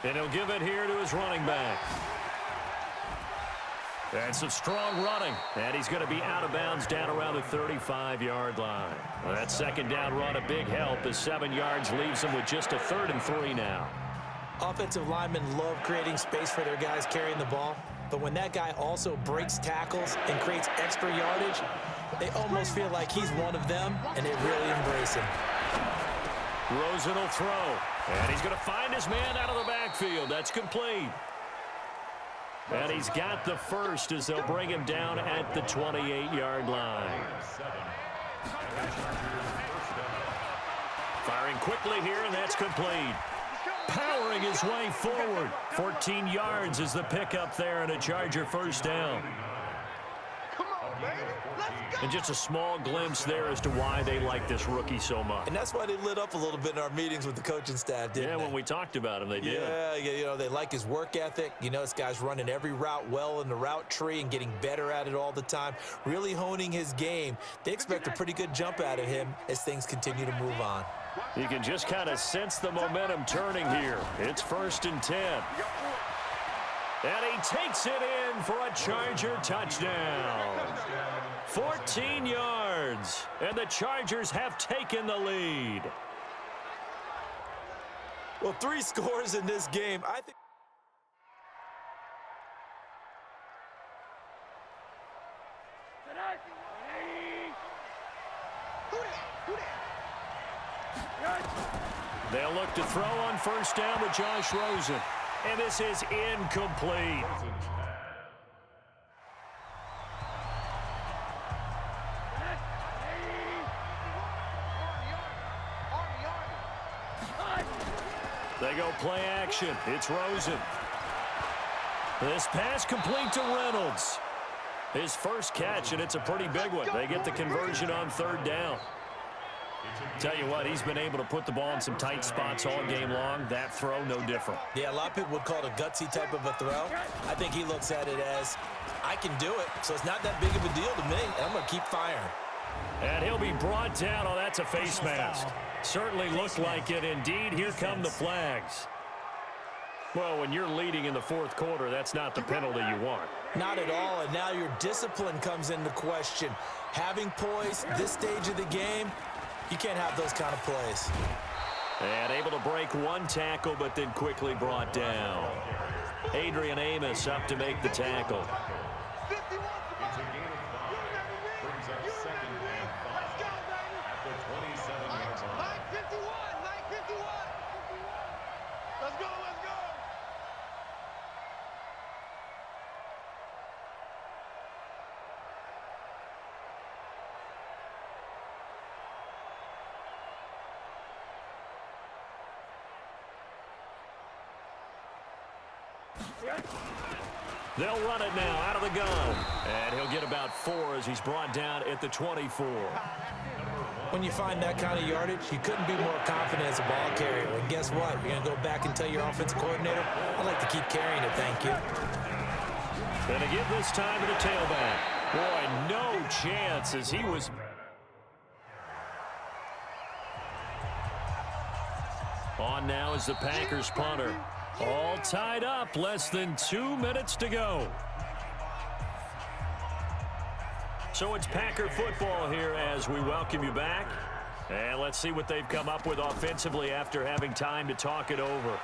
And he'll give it here to his running back. And some strong running. And he's going to be out of bounds down around the 35-yard line. Well, that second down run, a big help as 7 yards leaves him with just a 3rd and 3 now. Offensive linemen love creating space for their guys carrying the ball. But when that guy also breaks tackles and creates extra yardage, they almost feel like he's one of them, and they really embrace him. Rosen will throw. And he's going to find his man out of the backfield. That's complete. And he's got the first as they'll bring him down at the 28-yard line. Firing quickly here, and that's complete. Powering his way forward. 14 yards is the pickup there, and a Charger first down. And just a small glimpse there as to why they like this rookie so much. And that's why they lit up a little bit in our meetings with the coaching staff, didn't they? Yeah, when we talked about him, they did. Yeah, you know, they like his work ethic. You know, this guy's running every route well in the route tree and getting better at it all the time, really honing his game. They expect a pretty good jump out of him as things continue to move on. You can just kind of sense the momentum turning here. It's 1st and 10. And he takes it in for a Charger touchdown. 14 yards, and the Chargers have taken the lead. Well, 3 scores in this game. I think. They'll look to throw on 1st down with Josh Rosen. And this is incomplete. They go play action. It's Rosen. This pass complete to Reynolds. His first catch, and it's a pretty big one. They get the conversion on 3rd down. Tell you what, he's been able to put the ball in some tight spots all game long. That throw, no different. Yeah, a lot of people would call it a gutsy type of a throw. I think he looks at it as, I can do it, so it's not that big of a deal to me, and I'm going to keep firing. And he'll be brought down. Oh, that's a face mask. Certainly looked like it. Indeed, here come the flags. Well, when you're leading in the 4th quarter, that's not the penalty you want. Not at all, and now your discipline comes into question. Having poise this stage of the game, you can't have those kind of plays. And able to break 1 tackle, but then quickly brought down. Adrian Amos up to make the tackle. They'll run it now out of the gun. And he'll get about 4 as he's brought down at the 24. When you find that kind of yardage, you couldn't be more confident as a ball carrier. And guess what? You're going to go back and tell your offensive coordinator, I'd like to keep carrying it, thank you. Going to give this time to the tailback. Boy, no chance as he was... On now is the Packers punter. All tied up, less than 2 minutes to go. So it's Packer football here as we welcome you back. And let's see what they've come up with offensively after having time to talk it over.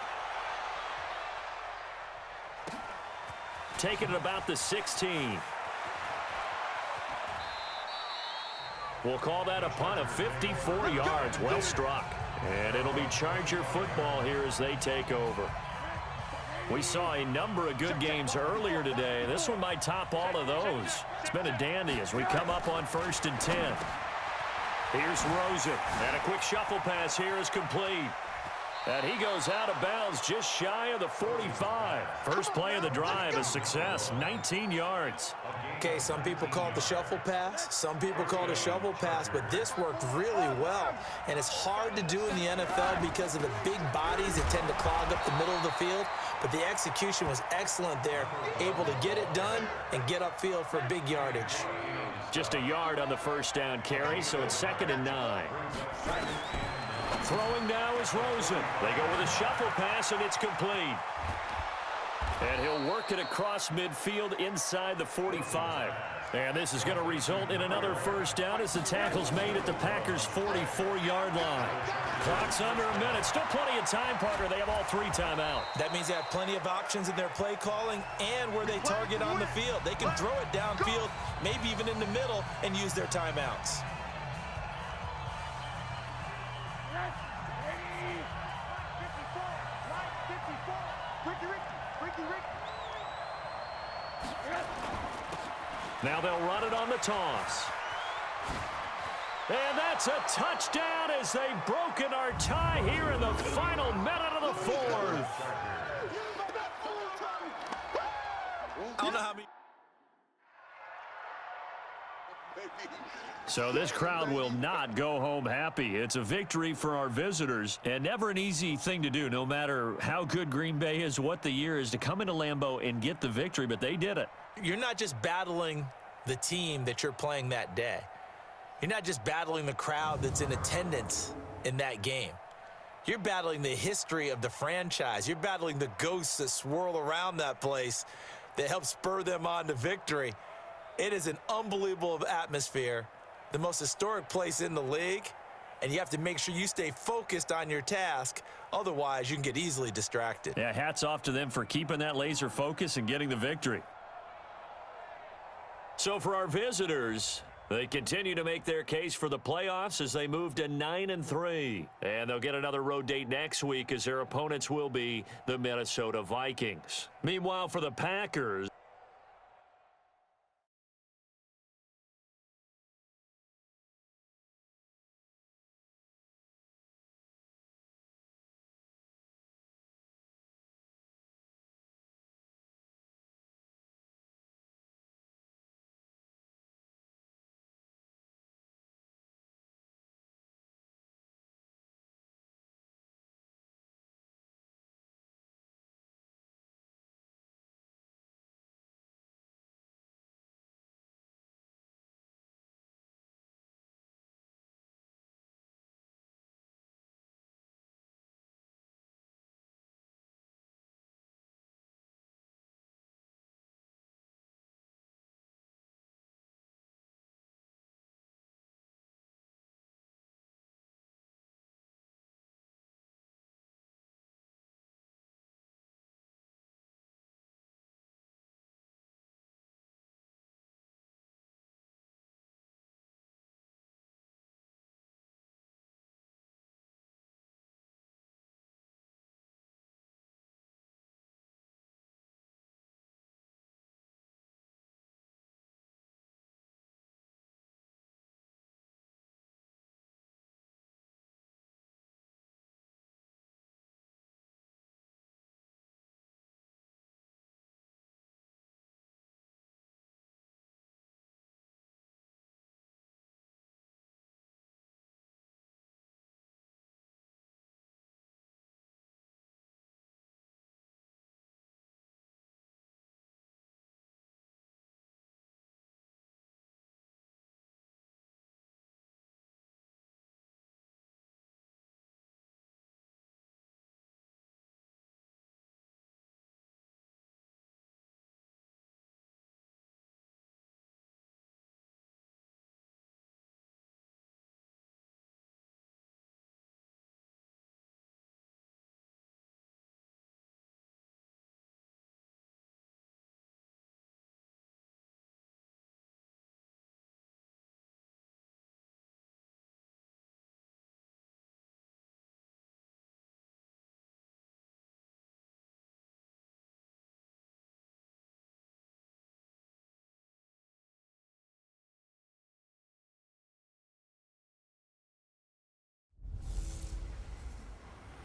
Taking it about the 16. We'll call that a punt of 54 yards. Well struck. And it'll be Charger football here as they take over. We saw a number of good games earlier today. This one might top all of those. It's been a dandy as we come up on 1st and 10. Here's Rosen. And a quick shuffle pass here is complete. And he goes out of bounds just shy of the 45. First play of the drive, a success, 19 yards. Okay, some people call it the shuffle pass. Some people call it a shovel pass, but this worked really well. And it's hard to do in the NFL because of the big bodies that tend to clog up the middle of the field. But the execution was excellent there, able to get it done and get upfield for big yardage. Just a yard on the first down carry, so it's 2nd and 9. Throwing now is Rosen. They go with a shuffle pass, and it's complete. And he'll work it across midfield inside the 45. And this is going to result in another first down as the tackle's made at the Packers' 44-yard line. Clock's under a minute. Still plenty of time, partner. They have all 3 timeouts. That means they have plenty of options in their play calling and where they target on the field. They can throw it downfield, maybe even in the middle, and use their timeouts. Now they'll run it on the toss. And that's a touchdown as they've broken our tie here in the final minute of the 4th. I don't know how many. So this crowd will not go home happy. It's a victory for our visitors, and never an easy thing to do, no matter how good Green Bay is, what the year is, to come into Lambeau and get the victory, but they did it. You're not just battling the team that you're playing that day. You're not just battling the crowd that's in attendance in that game. You're battling the history of the franchise. You're battling the ghosts that swirl around that place that help spur them on to victory. It is an unbelievable atmosphere, the most historic place in the league, and you have to make sure you stay focused on your task. Otherwise, you can get easily distracted. Yeah, hats off to them for keeping that laser focus and getting the victory. So for our visitors, they continue to make their case for the playoffs as they move to 9-3. And they'll get another road date next week as their opponents will be the Minnesota Vikings. Meanwhile, for the Packers,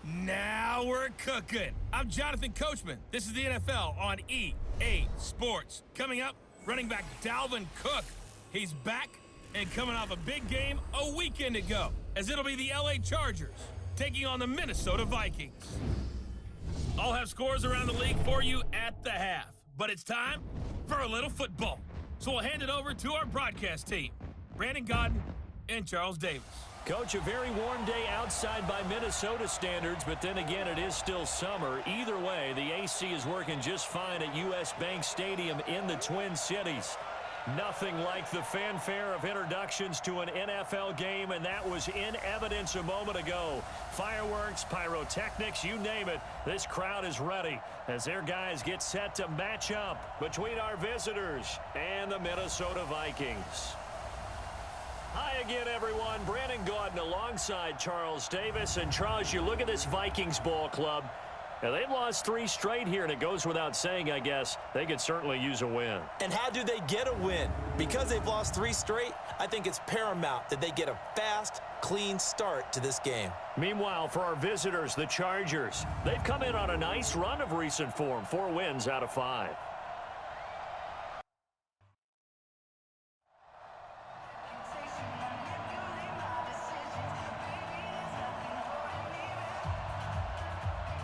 Now we're cooking. I'm Jonathan Coachman. This is the NFL on EA Sports. Coming up, running back Dalvin Cook. He's back and coming off a big game a weekend ago, as it'll be the LA Chargers taking on the Minnesota Vikings. I'll have scores around the league for you at the half, but it's time for a little football. So we'll hand it over to our broadcast team, Brandon Godden and Charles Davis. Coach, a very warm day outside by Minnesota standards, but then again, it is still summer. Either way, the AC is working just fine at U.S. Bank Stadium in the Twin Cities. Nothing like the fanfare of introductions to an NFL game, and that was in evidence a moment ago. Fireworks, pyrotechnics, you name it. This crowd is ready as their guys get set to match up between our visitors and the Minnesota Vikings. Hi again, everyone. Brandon Gaudin alongside Charles Davis. And, Charles, you look at this Vikings ball club. Now, they've lost 3 straight here, and it goes without saying, I guess, they could certainly use a win. And how do they get a win? Because they've lost 3 straight, I think it's paramount that they get a fast, clean start to this game. Meanwhile, for our visitors, the Chargers, they've come in on a nice run of recent form, 4 wins out of 5.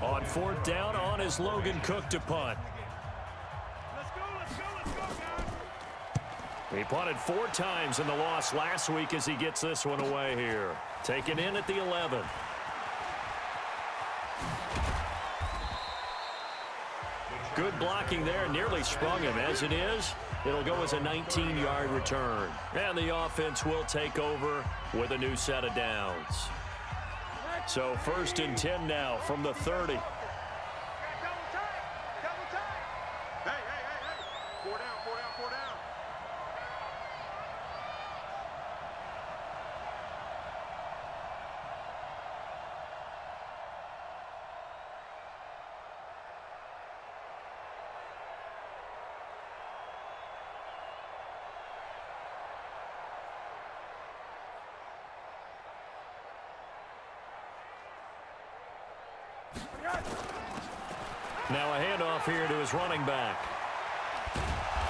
On 4th down, on is Logan Cook to punt. Let's go, guys. He punted 4 times in the loss last week as he gets this one away here. Taken in at the 11. Good blocking there, nearly sprung him. As it is, it'll go as a 19-yard return. And the offense will take over with a new set of downs. So 1st and 10 now from the 30. Double time. Hey. 4 down. Now a handoff here to his running back.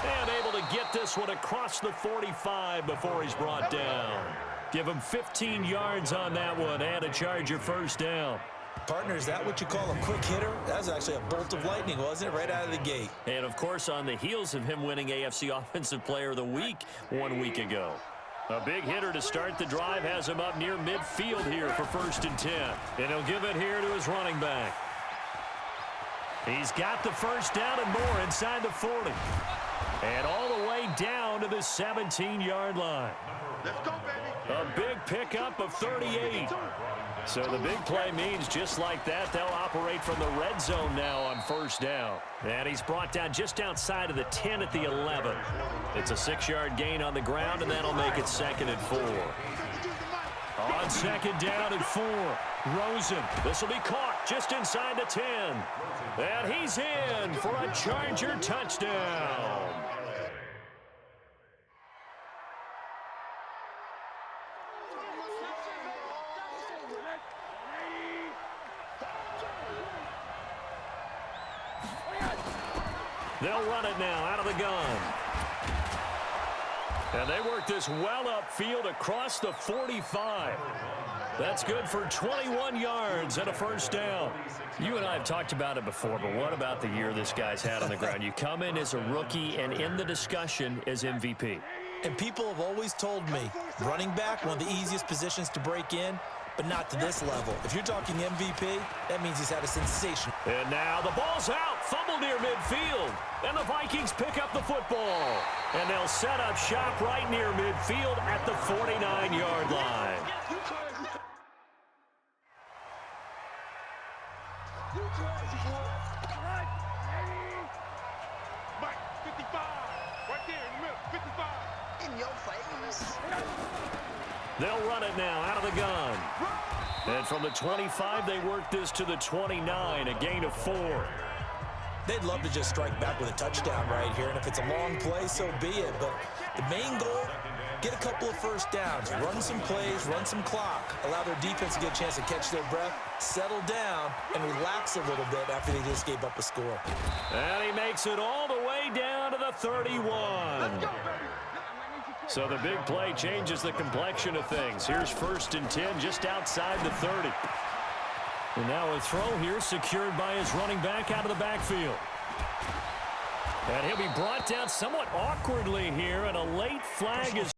And able to get this one across the 45 before he's brought down. Give him 15 yards on that one and a Charger 1st down. Partner, is that what you call a quick hitter? That was actually a bolt of lightning, wasn't it? Right out of the gate. And, of course, on the heels of him winning AFC Offensive Player of the Week 1 week ago. A big hitter to start the drive has him up near midfield here for 1st and 10. And he'll give it here to his running back. He's got the 1st down and more inside the 40. And all the way down to the 17-yard line. Let's go, baby. A big pickup of 38. So the big play means just like that, they'll operate from the red zone now on 1st down. And he's brought down just outside of the 10 at the 11. It's a 6-yard gain on the ground, and that'll make it 2nd and 4. On 2nd down and 4. Rosen. This will be caught just inside the 10. And he's in for a Charger touchdown. They'll run it now out of the gun. And they work this well upfield across the 45. That's good for 21 yards and a 1st down. You and I have talked about it before, but what about the year this guy's had on the ground? You come in as a rookie and in the discussion as MVP. And people have always told me, running back, one of the easiest positions to break in, but not to this level. If you're talking MVP, that means he's had a sensation. And now the ball's out, fumble near midfield, and the Vikings pick up the football. And they'll set up shop right near midfield at the 49-yard line. Mike, 55. Right there in the middle, 55. In your face. They'll run it now out of the gun. And from the 25, they work this to the 29, a gain of 4. They'd love to just strike back with a touchdown right here, and if it's a long play, so be it. But the main goal, get a couple of 1st downs, run some plays, run some clock, allow their defense to get a chance to catch their breath, settle down, and relax a little bit after they just gave up a score. And he makes it all the way down to the 31. So the big play changes the complexion of things. Here's 1st and 10 just outside the 30. And now a throw here secured by his running back out of the backfield. And he'll be brought down somewhat awkwardly here, and a late flag is